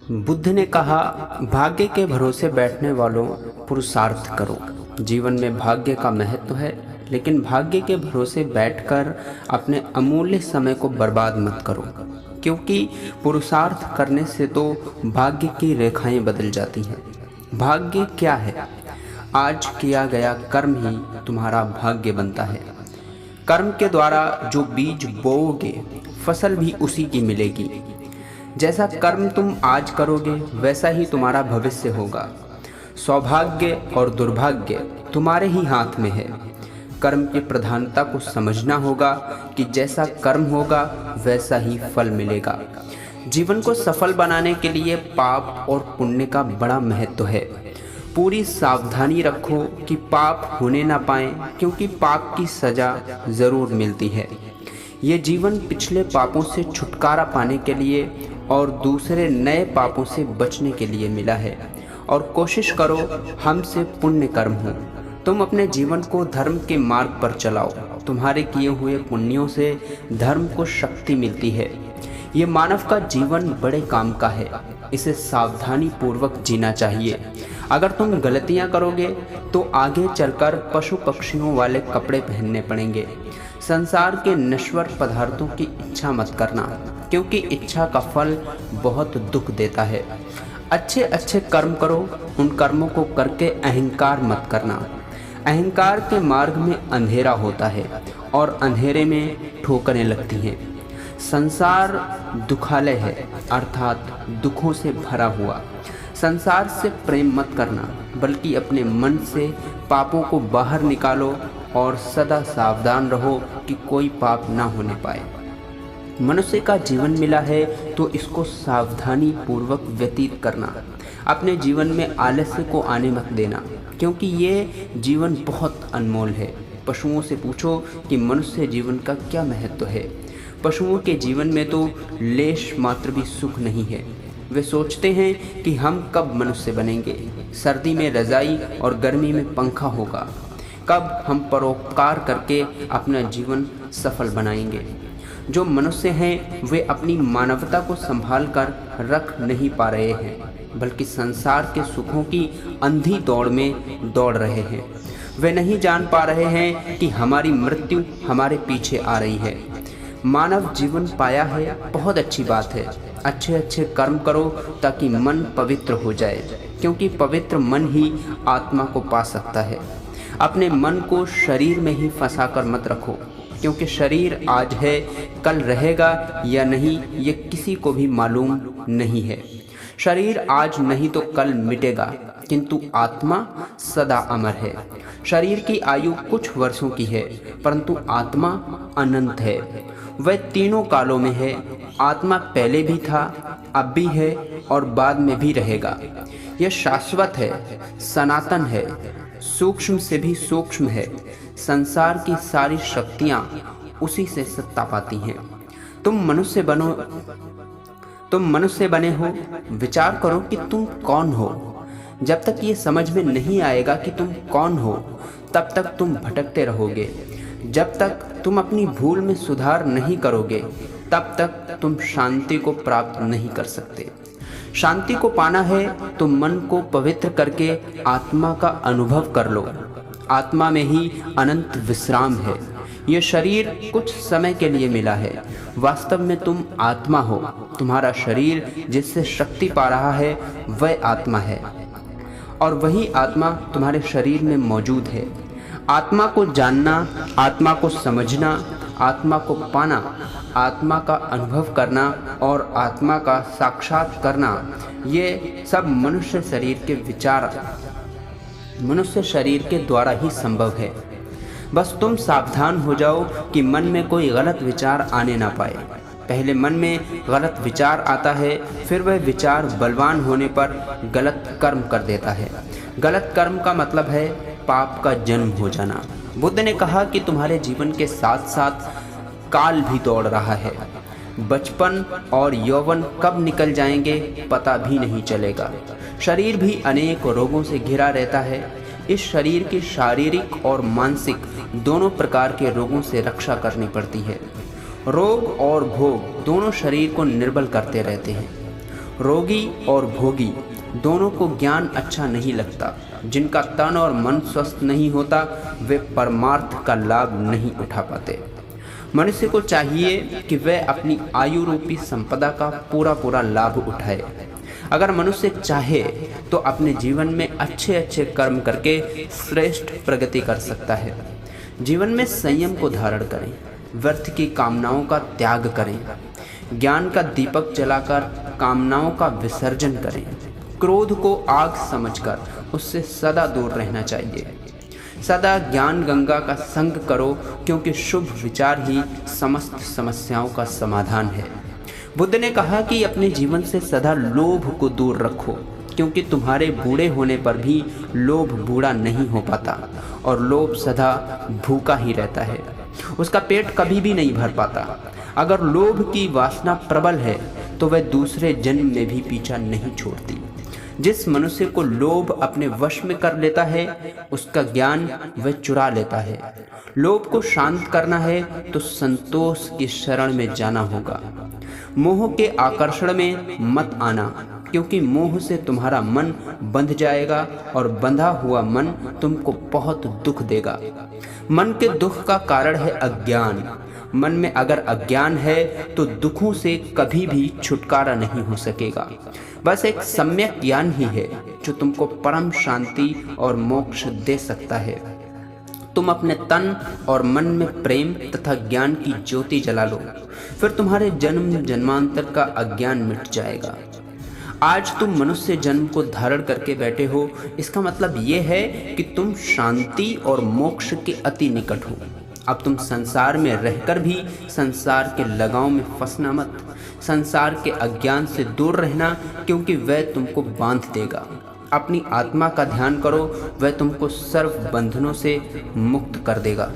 बुद्ध ने कहा, भाग्य के भरोसे बैठने वालों, पुरुषार्थ करो। जीवन में भाग्य का महत्व है, लेकिन भाग्य के भरोसे बैठकर अपने अमूल्य समय को बर्बाद मत करो, क्योंकि पुरुषार्थ करने से तो भाग्य की रेखाएं बदल जाती हैं। भाग्य क्या है? आज किया गया कर्म ही तुम्हारा भाग्य बनता है। कर्म के द्वारा जो बीज बोओगे, फसल भी उसी की मिलेगी। जैसा कर्म तुम आज करोगे, वैसा ही तुम्हारा भविष्य होगा। सौभाग्य और दुर्भाग्य तुम्हारे ही हाथ में है। कर्म की प्रधानता को समझना होगा कि जैसा कर्म होगा, वैसा ही फल मिलेगा। जीवन को सफल बनाने के लिए पाप और पुण्य का बड़ा महत्व है। पूरी सावधानी रखो कि पाप होने ना पाए, क्योंकि पाप की सजा जरूर मिलती है। ये जीवन पिछले पापों से छुटकारा पाने के लिए और दूसरे नए पापों से बचने के लिए मिला है। और कोशिश करो हमसे पुण्य कर्म हो। तुम अपने जीवन को धर्म के मार्ग पर चलाओ। तुम्हारे किए हुए पुण्यों से धर्म को शक्ति मिलती है। ये मानव का जीवन बड़े काम का है, इसे सावधानी पूर्वक जीना चाहिए। अगर तुम गलतियां करोगे तो आगे चलकर पशु पक्षियों वाले कपड़े पहनने पड़ेंगे। संसार के नश्वर पदार्थों की इच्छा मत करना, क्योंकि इच्छा का फल बहुत दुख देता है। अच्छे अच्छे कर्म करो, उन कर्मों को करके अहंकार मत करना। अहंकार के मार्ग में अंधेरा होता है और अंधेरे में ठोकरें लगती हैं। संसार दुखालय है, अर्थात दुखों से भरा हुआ। संसार से प्रेम मत करना, बल्कि अपने मन से पापों को बाहर निकालो और सदा सावधान रहो कि कोई पाप ना होने पाए। मनुष्य का जीवन मिला है तो इसको सावधानी पूर्वक व्यतीत करना। अपने जीवन में आलस्य को आने मत देना, क्योंकि ये जीवन बहुत अनमोल है। पशुओं से पूछो कि मनुष्य जीवन का क्या महत्व है। पशुओं के जीवन में तो लेश मात्र भी सुख नहीं है। वे सोचते हैं कि हम कब मनुष्य बनेंगे, सर्दी में रजाई और गर्मी में पंखा होगा, कब हम परोपकार करके अपना जीवन सफल बनाएंगे। जो मनुष्य हैं वे अपनी मानवता को संभाल कर रख नहीं पा रहे हैं, बल्कि संसार के सुखों की अंधी दौड़ में दौड़ रहे हैं। वे नहीं जान पा रहे हैं कि हमारी मृत्यु हमारे पीछे आ रही है। मानव जीवन पाया है, बहुत अच्छी बात है। अच्छे अच्छे कर्म करो ताकि मन पवित्र हो जाए, क्योंकि पवित्र मन ही आत्मा को पा सकता है। अपने मन को शरीर में ही फंसाकर मत रखो, क्योंकि शरीर आज है, कल रहेगा या नहीं ये किसी को भी मालूम नहीं है। शरीर आज नहीं तो कल मिटेगा, किंतु आत्मा सदा अमर है। शरीर की आयु कुछ वर्षों की है, परंतु आत्मा अनंत है। वह तीनों कालों में है। आत्मा पहले भी था, अब भी है और बाद में भी रहेगा। यह शाश्वत है, सनातन है, सूक्ष्म से भी सूक्ष्म है। संसार की सारी शक्तियां उसी से सत्ता पाती हैं। तुम मनुष्य बने हो, विचार करो कि तुम कौन हो। जब तक ये समझ में नहीं आएगा कि तुम कौन हो, तब तक तुम भटकते रहोगे। जब तक तुम अपनी भूल में सुधार नहीं करोगे, तब तक तुम शांति को प्राप्त नहीं कर सकते। शांति को पाना है तो मन को पवित्र करके आत्मा का अनुभव कर लो। आत्मा में ही अनंत विश्राम है। यह शरीर कुछ समय के लिए मिला है, वास्तव में तुम आत्मा हो। तुम्हारा शरीर जिससे शक्ति पा रहा है वह आत्मा है, और वही आत्मा तुम्हारे शरीर में मौजूद है। आत्मा को जानना, आत्मा को समझना, आत्मा को पाना, आत्मा का अनुभव करना और आत्मा का साक्षात करना, ये सब मनुष्य शरीर के द्वारा ही संभव है। बस तुम सावधान हो जाओ कि मन में कोई गलत विचार आने ना पाए। पहले मन में गलत विचार आता है, फिर वह विचार बलवान होने पर गलत कर्म कर देता है। गलत कर्म का मतलब है पाप का जन्म हो जाना। बुद्ध ने कहा कि तुम्हारे जीवन के साथ साथ काल भी दौड़ रहा है। बचपन और यौवन कब निकल जाएंगे पता भी नहीं चलेगा। शरीर भी अनेक रोगों से घिरा रहता है। इस शरीर की शारीरिक और मानसिक दोनों प्रकार के रोगों से रक्षा करनी पड़ती है। रोग और भोग दोनों शरीर को निर्बल करते रहते हैं। रोगी और भोगी दोनों को ज्ञान अच्छा नहीं लगता। जिनका तन और मन स्वस्थ नहीं होता वे परमार्थ का लाभ नहीं उठा पाते। मनुष्य को चाहिए कि वह अपनी आयु रूपी संपदा का पूरा लाभ उठाए। अगर मनुष्य चाहे तो अपने जीवन में अच्छे अच्छे कर्म करके श्रेष्ठ प्रगति कर सकता है। जीवन में संयम को धारण करें, व्यर्थ की कामनाओं का त्याग करें, ज्ञान का दीपक जलाकर कामनाओं का विसर्जन करें। क्रोध को आग समझकर उससे सदा दूर रहना चाहिए। सदा ज्ञान गंगा का संग करो, क्योंकि शुभ विचार ही समस्त समस्याओं का समाधान है। बुद्ध ने कहा कि अपने जीवन से सदा लोभ को दूर रखो, क्योंकि तुम्हारे बूढ़े होने पर भी लोभ बूढ़ा नहीं हो पाता और लोभ सदा भूखा ही रहता है, उसका पेट कभी भी नहीं भर पाता। अगर लोभ की वासना प्रबल है तो वह दूसरे जन्म में भी पीछा नहीं छोड़ती। जिस मनुष्य को लोभ अपने वश में कर लेता है उसका ज्ञान वह चुरा लेता है। लोभ को शांत करना है तो संतोष की शरण में जाना होगा। मोह के आकर्षण में मत आना, क्योंकि मोह से तुम्हारा मन बंध जाएगा और बंधा हुआ मन तुमको बहुत दुख देगा। मन के दुख का कारण है अज्ञान। मन में अगर अज्ञान है तो दुखों से कभी भी छुटकारा नहीं हो सकेगा। बस एक सम्यक ज्ञान ही है जो तुमको परम शांति और मोक्ष दे सकता है। तुम अपने तन और मन में प्रेम तथा ज्ञान की ज्योति जला लो, फिर तुम्हारे जन्म जन्मांतर का अज्ञान मिट जाएगा। आज तुम मनुष्य जन्म को धारण करके बैठे हो, इसका मतलब ये है कि तुम शांति और मोक्ष के अति निकट हो। अब तुम संसार में रहकर भी संसार के लगाव में फंसना मत। संसार के अज्ञान से दूर रहना, क्योंकि वह तुमको बांध देगा। अपनी आत्मा का ध्यान करो, वह तुमको सर्व बंधनों से मुक्त कर देगा।